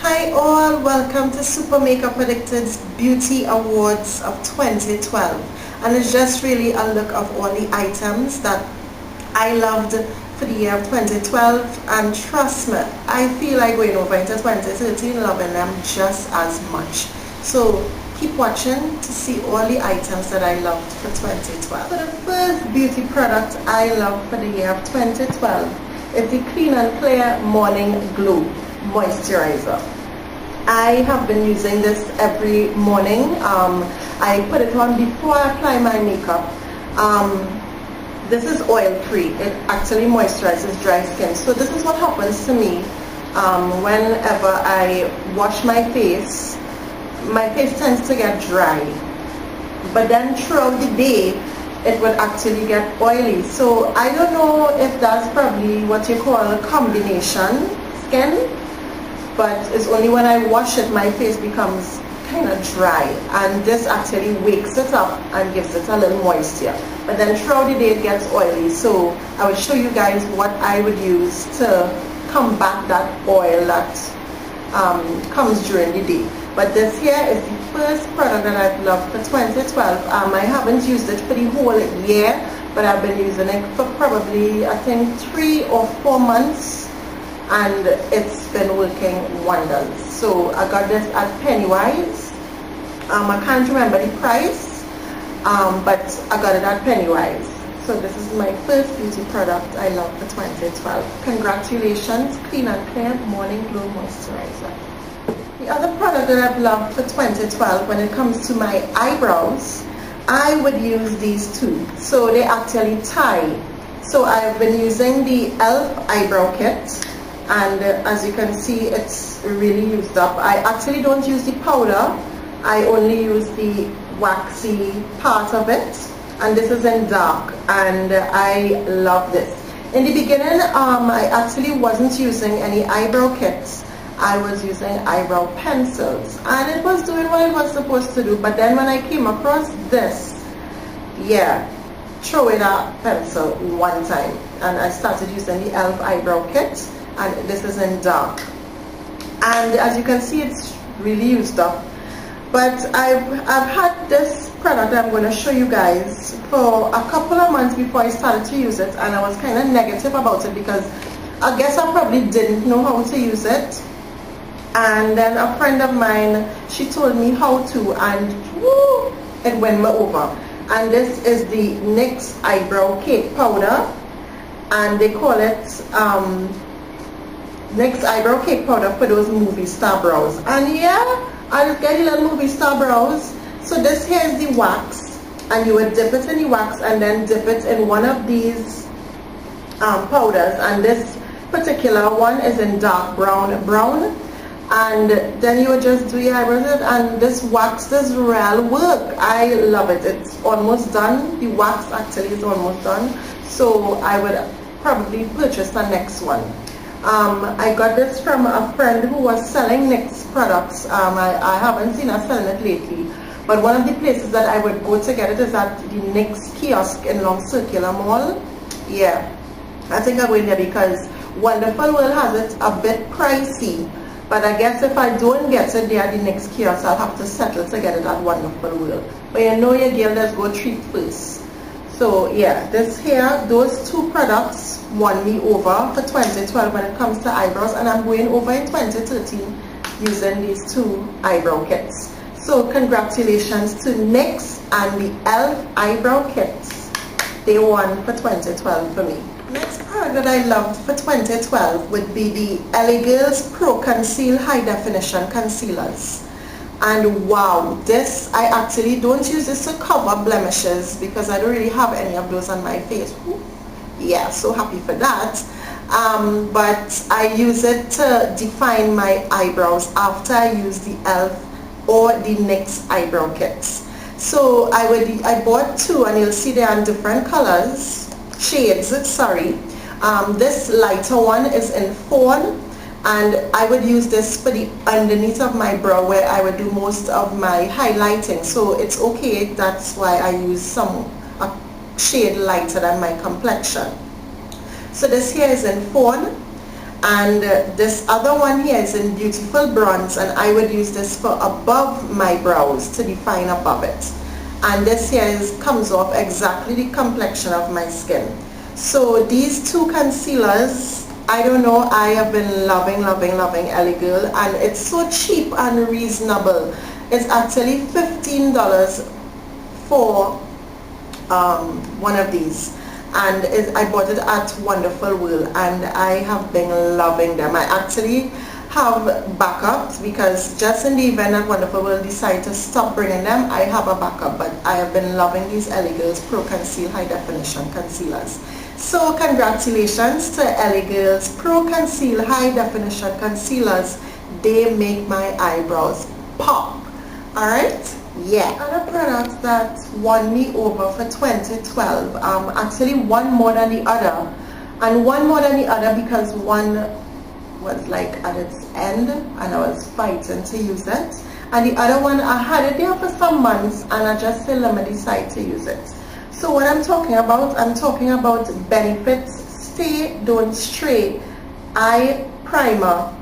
Hi all, welcome to Super Makeup Addicted's Beauty Awards of 2012, and it's just really a look of all the items that I loved for the year of 2012, and trust me, I feel like going over into 2013 loving them just as much. So keep watching to see all the items that I loved for 2012. So the first beauty product I loved for the year of 2012 is the Clean and Clear Morning Glow Moisturizer. I have been using this every morning. I put it on before I apply my makeup. This is oil free. It actually moisturizes dry skin. So this is what happens to me whenever I wash my face tends to get dry. But then throughout the day, it will actually get oily. So I don't know if that's probably what you call a combination skin, but it's only when I wash it my face becomes kind of dry, and this actually wakes it up and gives it a little moisture. But then throughout the day it gets oily, so I will show you guys what I would use to combat that oil that comes during the day. But this here is the first product that I've loved for 2012. I haven't used it for the whole year, but I've been using it for probably I think 3 or 4 months, and it's been working wonders. So I got this at Pennywise. I can't remember the price, but I got it at Pennywise. So this is my first beauty product I love for 2012. Congratulations, Clean and Clear Morning Glow Moisturizer. The other product that I've loved for 2012 when it comes to my eyebrows, I would use these two. So they actually tie. So I've been using the e.l.f. eyebrow kit, and as you can see, it's really used up. I actually don't use the powder. I only use the waxy part of it, and this is in dark, and I love this. In the beginning, I actually wasn't using any eyebrow kits. I was using eyebrow pencils, and it was doing what it was supposed to do. But then when I came across this, yeah, throw in a pencil one time, and I started using the e.l.f. eyebrow kit, and this is in dark, and as you can see, it's really used up. But I've had this product I'm going to show you guys for a couple of months before I started to use it, and I was kind of negative about it because I guess I probably didn't know how to use it. And then a friend of mine, she told me how to, and woo, it went me over. And this is the NYX eyebrow cake powder, and they call it NYX eyebrow cake powder for those movie star brows. And yeah, I just get a little movie star brows. So this here is the wax, and you would dip it in the wax and then dip it in one of these powders, and this particular one is in dark brown, and then you would just do your eyebrows, and this wax does real work. I love it. It's almost done. The wax actually is almost done, so I would probably purchase the next one. I got this from a friend who was selling NYX products. I haven't seen her selling it lately, but one of the places that I would go to get it is at the NYX kiosk in Long Circular Mall. Yeah, I think I'm going there because Wonderful World has it a bit pricey. But I guess if I don't get it there at the NYX kiosk, I'll have to settle to get it at Wonderful World. But you know your girl, let's go treat first. So yeah, this here, those two products won me over for 2012 when it comes to eyebrows, and I'm going over in 2013 using these two eyebrow kits. So congratulations to NYX and the e.l.f. eyebrow kits. They won for 2012 for me. Next product that I loved for 2012 would be the L.A.Girls Pro Conceal High Definition Concealers. And wow, this, I actually don't use this to cover blemishes because I don't really have any of those on my face. Ooh, yeah, so happy for that. But I use it to define my eyebrows after I use the e.l.f. or the NYX eyebrow kits. So I bought two, and you'll see they are in different colors, shades, sorry. This lighter one is in Fawn, and I would use this for the underneath of my brow where I would do most of my highlighting. So it's okay, that's why I use shade lighter than my complexion. So this here is in Fawn, and this other one here is in Beautiful Bronze, and I would use this for above my brows to define above it. And this here comes off exactly the complexion of my skin. So these two concealers, I don't know, I have been loving L.A. Girl, and it's so cheap and reasonable. It's actually $15 for one of these, and I bought it at Wonderful World, and I have been loving them. I actually have backups because just in the event that Wonderful World decide to stop bringing them, I have a backup. But I have been loving these L.A. Girls Pro Conceal High Definition Concealers. So congratulations to L.A. Girls Pro Conceal High Definition Concealers. They make my eyebrows pop. Alright? Yeah. Other products that won me over for 2012, actually one more than the other. And one more than the other because one was like at its end and I was fighting to use it. And the other one, I had it there for some months and I just still let me decide to use it. So what I'm talking about Benefits Stay Don't Stray Eye Primer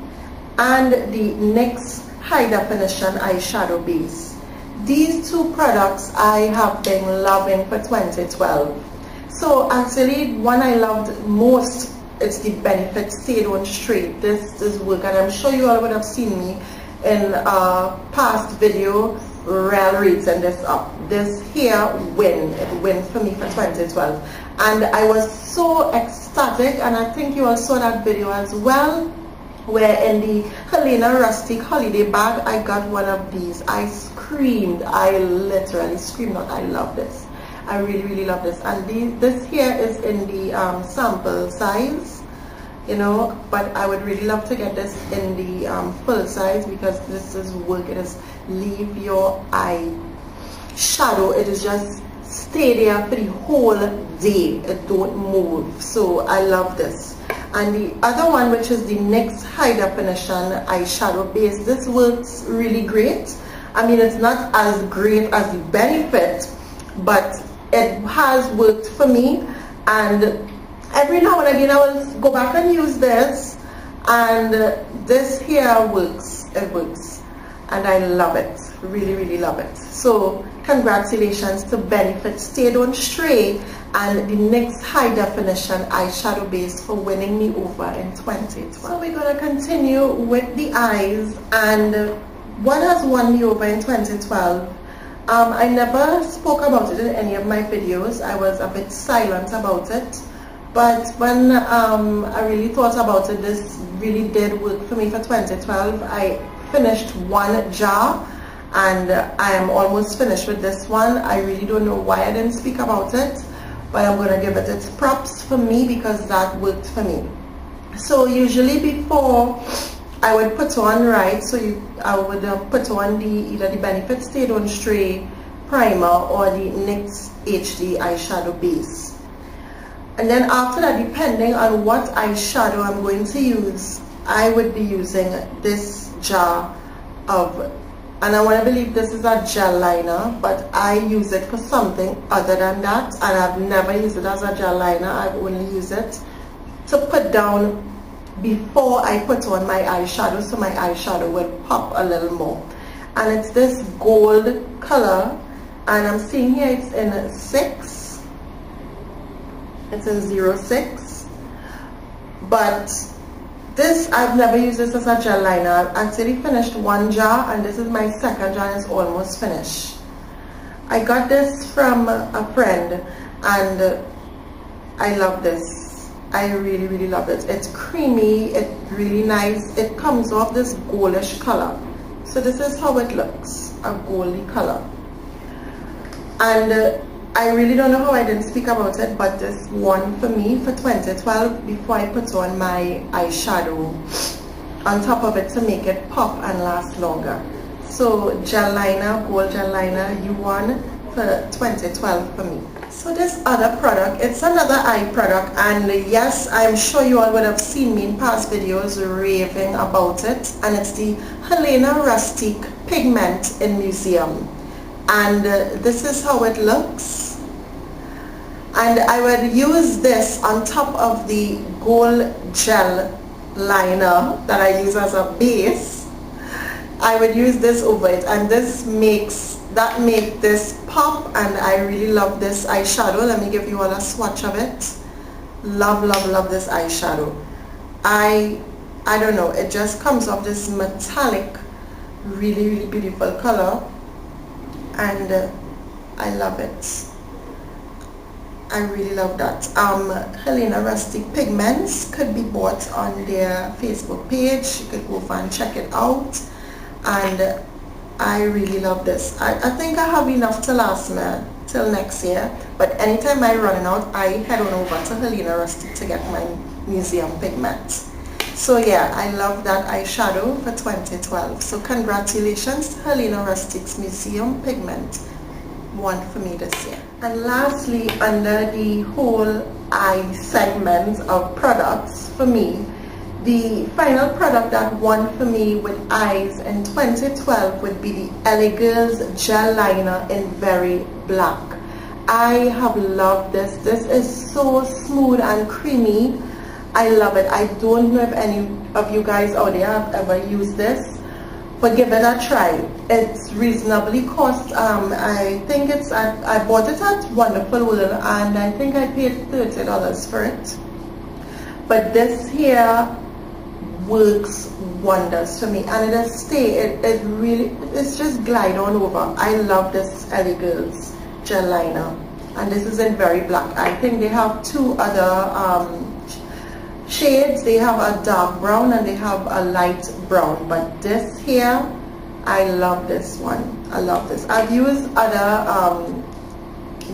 and the NYX High Definition Eyeshadow Base. These two products I have been loving for 2012. So actually one I loved most, it's the Benefits Stay Don't Stray. This work, and I'm sure you all would have seen me in a past video rating this up. This here it win for me for 2012, and I was so ecstatic, and I think you all saw that video as well, where in the Halener Rustique holiday bag I got one of these. I screamed, I literally screamed out, I love this. I really love this. And this here is in the sample size, you know, but I would really love to get this in the full size because this is work. It is leave your eye shadow, it is just stay there for the whole day, it don't move. So I love this. And the other one, which is the NYX High Definition Eyeshadow Base, this works really great. I mean, it's not as great as the Benefit, but it has worked for me, and every now and again I will go back and use this, and this here works. It works, and I love it, really love it. So congratulations to Benefit Stay Don't Stray and the NYX High Definition Eyeshadow Base for winning me over in 2012. So we're going to continue with the eyes, and what has won me over in 2012, I never spoke about it in any of my videos. I was a bit silent about it, but when I really thought about it, this really did work for me for 2012. I finished one jar and I am almost finished with this one. I really don't know why I didn't speak about it, but I'm going to give it its props for me because that worked for me. So usually before I would put on, right, so I would put on either the Benefit Stay Don't Stray primer or the NYX HD eyeshadow base. And then after that, depending on what eyeshadow I'm going to use, I would be using this jar of, and I want to believe this is a gel liner, but I use it for something other than that, and I've never used it as a gel liner. I've only used it to put down before I put on my eyeshadow, so my eyeshadow will pop a little more. And it's this gold color, and I'm seeing here it's in 6, it's in 06, but this, I've never used this as a gel liner. I've actually finished one jar, and this is my second jar, and it's almost finished. I got this from a friend, and I love this. I really love it. It's creamy, it's really nice. It comes off this goldish color. So this is how it looks, a goldy color. And I really don't know how I didn't speak about it, but this won for me for 2012 before I put on my eyeshadow on top of it to make it pop and last longer. So gel liner, gold gel liner, you won for 2012 for me. So this other product, it's another eye product, and yes, I'm sure you all would have seen me in past videos raving about it, and it's the Halener Rustique Pigment in Museum. And this is how it looks. And I would use this on top of the gold gel liner that I use as a base. I would use this over it, and this makes this pop, and I really love this eyeshadow. Let me give you all a swatch of it. Love, love, love this eyeshadow. I don't know, it just comes off this metallic, really, really beautiful color, and I love it. I really love that. Halener Rustique pigments could be bought on their Facebook page. You could go and check it out. And I really love this. I think I have enough to last me till next year. But anytime I run out, I head on over to Halener Rustique to get my museum pigment. So yeah, I love that eyeshadow for 2012. So congratulations to Halener Rustique's museum pigment. One for me this year. And lastly, under the whole eye segment of products, for me, the final product that won for me with eyes in 2012 would be the L.A.Girls gel liner in Very Black. I have loved this. This is so smooth and creamy. I love it. I don't know if any of you guys out there have ever used this, but give it a try. It's reasonably cost. I think I bought it at Wonderful World, and I think I paid $30 for it. But this here works wonders for me, and it's just glide on over. I love this L.A.Girls gel liner, and this is in Very Black. I think they have two other shades. They have a dark brown and they have a light brown, but this here, I love this one. I love this. I've used other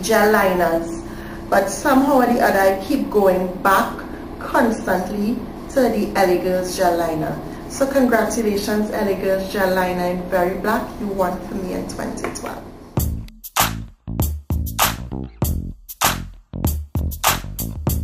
gel liners, but somehow or the other I keep going back constantly to the L.A.Girls gel liner. So congratulations, L.A.Girls gel liner in Very Black. You won for me in 2012.